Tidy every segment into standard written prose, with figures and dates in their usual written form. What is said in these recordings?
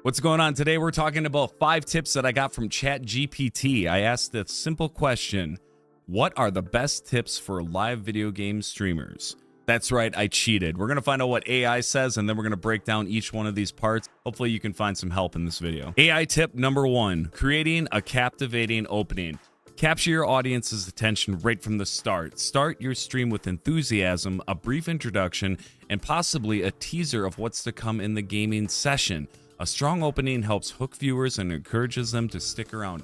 What's going on today? We're talking about 5 tips that I got from ChatGPT. I asked the simple question, what are the best tips for live video game streamers? That's right, I cheated. We're going to find out what AI says, and then we're going to break down each one of these parts. Hopefully you can find some help in this video. AI tip number 1, creating a captivating opening. Capture your audience's attention right from the start. Start your stream with enthusiasm, a brief introduction, and possibly a teaser of what's to come in the gaming session. A strong opening helps hook viewers and encourages them to stick around.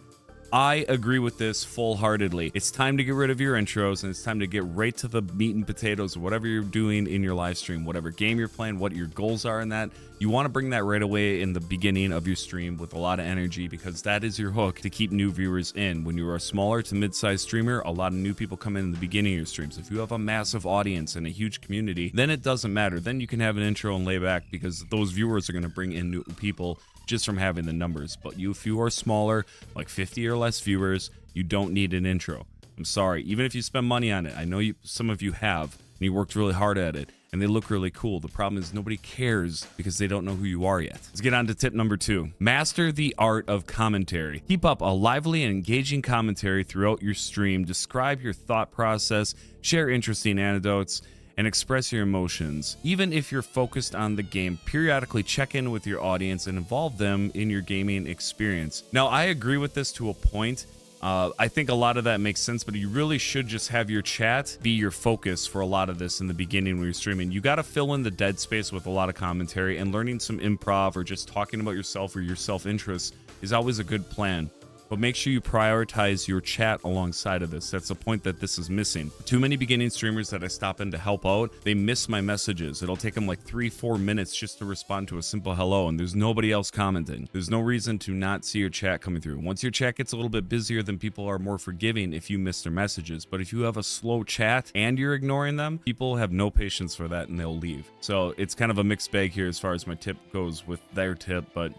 I agree with this full-heartedly. It's time to get rid of your intros, and it's time to get right to the meat and potatoes of whatever you're doing in your live stream, whatever game you're playing, what your goals are in that. You want to bring that right away in the beginning of your stream with a lot of energy, because that is your hook to keep new viewers in. When you're a smaller to mid-sized streamer, a lot of new people come in the beginning of your streams. If you have a massive audience and a huge community, then it doesn't matter. Then you can have an intro and lay back, because those viewers are going to bring in new people just from having the numbers. But if you are smaller, like 50 or less viewers, you don't need an intro. I'm sorry, even if you spend money on it, I know some of you have, and you worked really hard at it, and they look really cool. The problem is nobody cares because they don't know who you are yet. Let's get on to tip number 2. Master the art of commentary. Keep up a lively and engaging commentary throughout your stream. Describe your thought process, share interesting anecdotes, and express your emotions. Even if you're focused on the game, periodically check in with your audience and involve them in your gaming experience. Now, I agree with this to a point. I think a lot of that makes sense, but you really should just have your chat be your focus for a lot of this in the beginning when you're streaming. You got to fill in the dead space with a lot of commentary, and learning some improv or just talking about yourself or your self-interest is always a good plan. But make sure you prioritize your chat alongside of this. That's the point that this is missing. Too many beginning streamers that I stop in to help out, they miss my messages. It'll take them like 3-4 minutes just to respond to a simple hello, and there's nobody else commenting. There's no reason to not see your chat coming through. Once your chat gets a little bit busier, then people are more forgiving if you miss their messages. But if you have a slow chat and you're ignoring them, people have no patience for that and they'll leave. So it's kind of a mixed bag here as far as my tip goes with their tip, but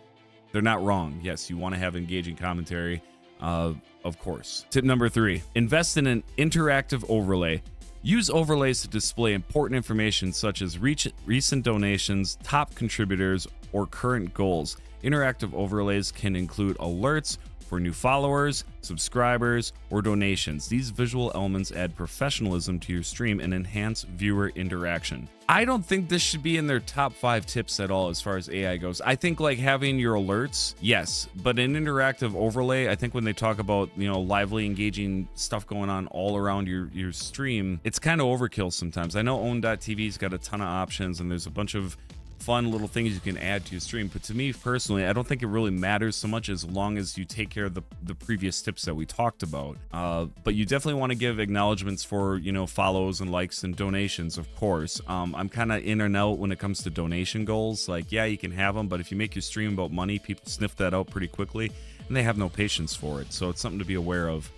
they're not wrong. Yes, you want to have engaging commentary, of course. Tip number 3, invest in an interactive overlay. Use overlays to display important information such as recent donations, top contributors, or current goals. Interactive overlays can include alerts for new followers, subscribers, or donations. These visual elements add professionalism to your stream and enhance viewer interaction. I don't think this should be in their top 5 tips at all as far as AI goes. I think like having your alerts, yes, but an interactive overlay, I think when they talk about, lively, engaging stuff going on all around your stream, it's kind of overkill sometimes. I know Own.tv's got a ton of options, and there's a bunch of fun little things you can add to your stream, but to me personally, I don't think it really matters so much as long as you take care of the previous tips that we talked about. But you definitely want to give acknowledgments for follows and likes and donations, of course. I'm kind of in and out when it comes to donation goals. Like, yeah, you can have them, but if you make your stream about money, people sniff that out pretty quickly and they have no patience for it. So it's something to be aware of.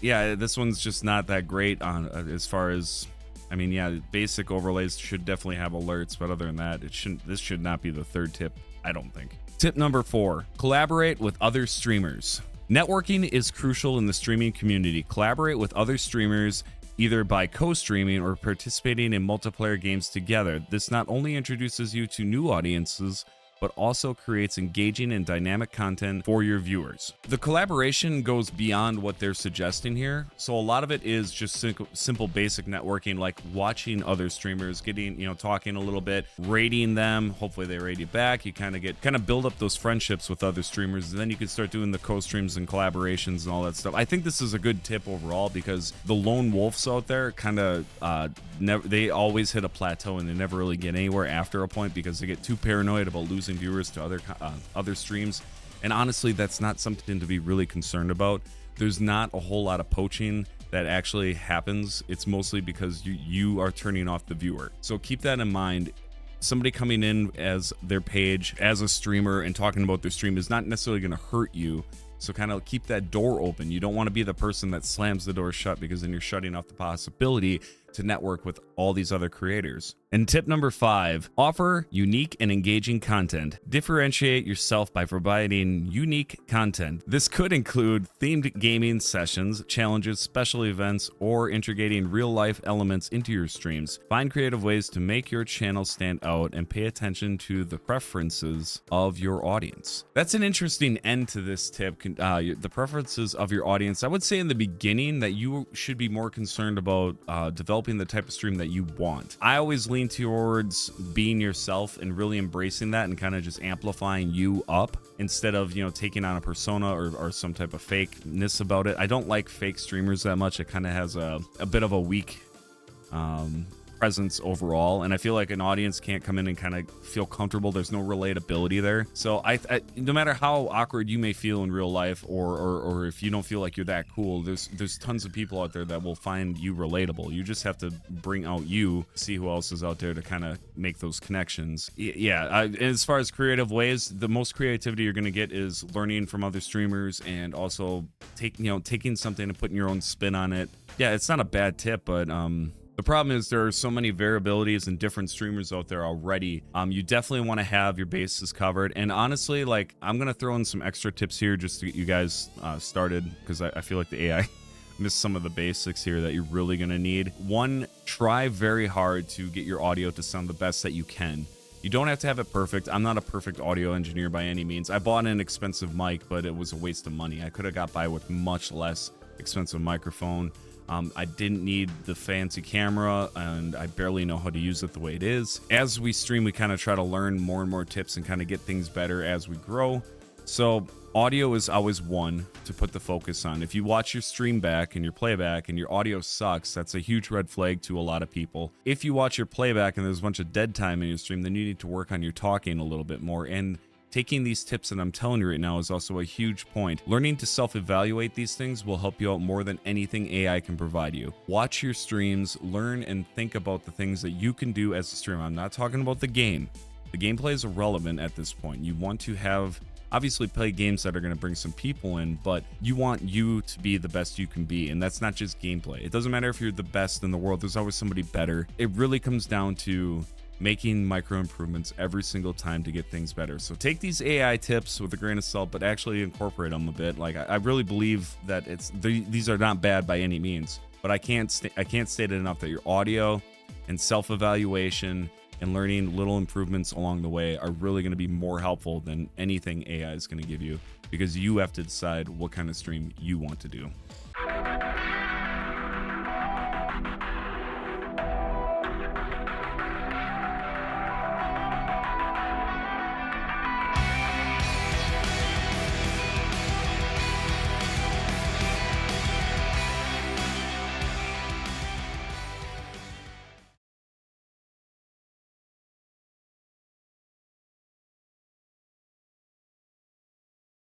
Yeah, this one's just not that great on as far as, basic overlays should definitely have alerts, but other than that, this should not be the 3rd tip, I don't think. Tip number 4, collaborate with other streamers. Networking is crucial in the streaming community. Collaborate with other streamers either by co-streaming or participating in multiplayer games together. This not only introduces you to new audiences, but also creates engaging and dynamic content for your viewers. The collaboration goes beyond what they're suggesting here. So a lot of it is just simple basic networking, like watching other streamers, getting, talking a little bit, rating them. Hopefully they rate you back. You kind of build up those friendships with other streamers. And then you can start doing the co-streams and collaborations and all that stuff. I think this is a good tip overall, because the lone wolves out there they always hit a plateau and they never really get anywhere after a point, because they get too paranoid about losing viewers to other streams. And honestly, that's not something to be really concerned about. There's not a whole lot of poaching that actually happens. It's mostly because you are turning off the viewer. So keep that in mind. Somebody coming in as their page as a streamer and talking about their stream is not necessarily going to hurt you. So kind of keep that door open. You don't want to be the person that slams the door shut, because then you're shutting off the possibility to network with all these other creators. And tip number 5, offer unique and engaging content. Differentiate yourself by providing unique content. This could include themed gaming sessions, challenges, special events, or integrating real-life elements into your streams. Find creative ways to make your channel stand out and pay attention to the preferences of your audience. That's an interesting end to this tip, the preferences of your audience. I would say in the beginning that you should be more concerned about developing the type of stream that you want. I always lean towards being yourself and really embracing that and kind of just amplifying you up instead of, you know, taking on a persona or some type of fakeness about it. I don't like fake streamers that much. It kind of has a bit of a weak presence overall, and I feel like an audience can't come in and kind of feel comfortable. There's no relatability there. So I no matter how awkward you may feel in real life, or if you don't feel like you're that cool, there's tons of people out there that will find you relatable. You just have to bring out you, see who else is out there to kind of make those connections. As far as creative ways, the most creativity you're going to get is learning from other streamers and also taking something and putting your own spin on it. Yeah, it's not a bad tip, but the problem is there are so many variabilities and different streamers out there already. You definitely want to have your bases covered. And honestly, like, I'm going to throw in some extra tips here just to get you guys started, because I feel like the AI missed some of the basics here that you're really going to need. 1, try very hard to get your audio to sound the best that you can. You don't have to have it perfect. I'm not a perfect audio engineer by any means. I bought an expensive mic, but it was a waste of money. I could have got by with much less expensive microphone. I didn't need the fancy camera, and I barely know how to use it the way it is. As we stream, we kind of try to learn more and more tips and kind of get things better as we grow. So audio is always one to put the focus on. If you watch your stream back and your playback and your audio sucks, that's a huge red flag to a lot of people. If you watch your playback and there's a bunch of dead time in your stream, then you need to work on your talking a little bit more. And taking these tips that I'm telling you right now is also a huge point. Learning to self-evaluate these things will help you out more than anything AI can provide you. Watch your streams, learn and think about the things that you can do as a streamer. I'm not talking about the game. The gameplay is irrelevant at this point. You want to obviously play games that are going to bring some people in, but you want you to be the best you can be, and that's not just gameplay. It doesn't matter if you're the best in the world. There's always somebody better. It really comes down to making micro improvements every single time to get things better. So take these AI tips with a grain of salt, but actually incorporate them a bit. Like, I really believe that these are not bad by any means, but I can't state it enough that your audio and self-evaluation and learning little improvements along the way are really going to be more helpful than anything AI is going to give you, because you have to decide what kind of stream you want to do.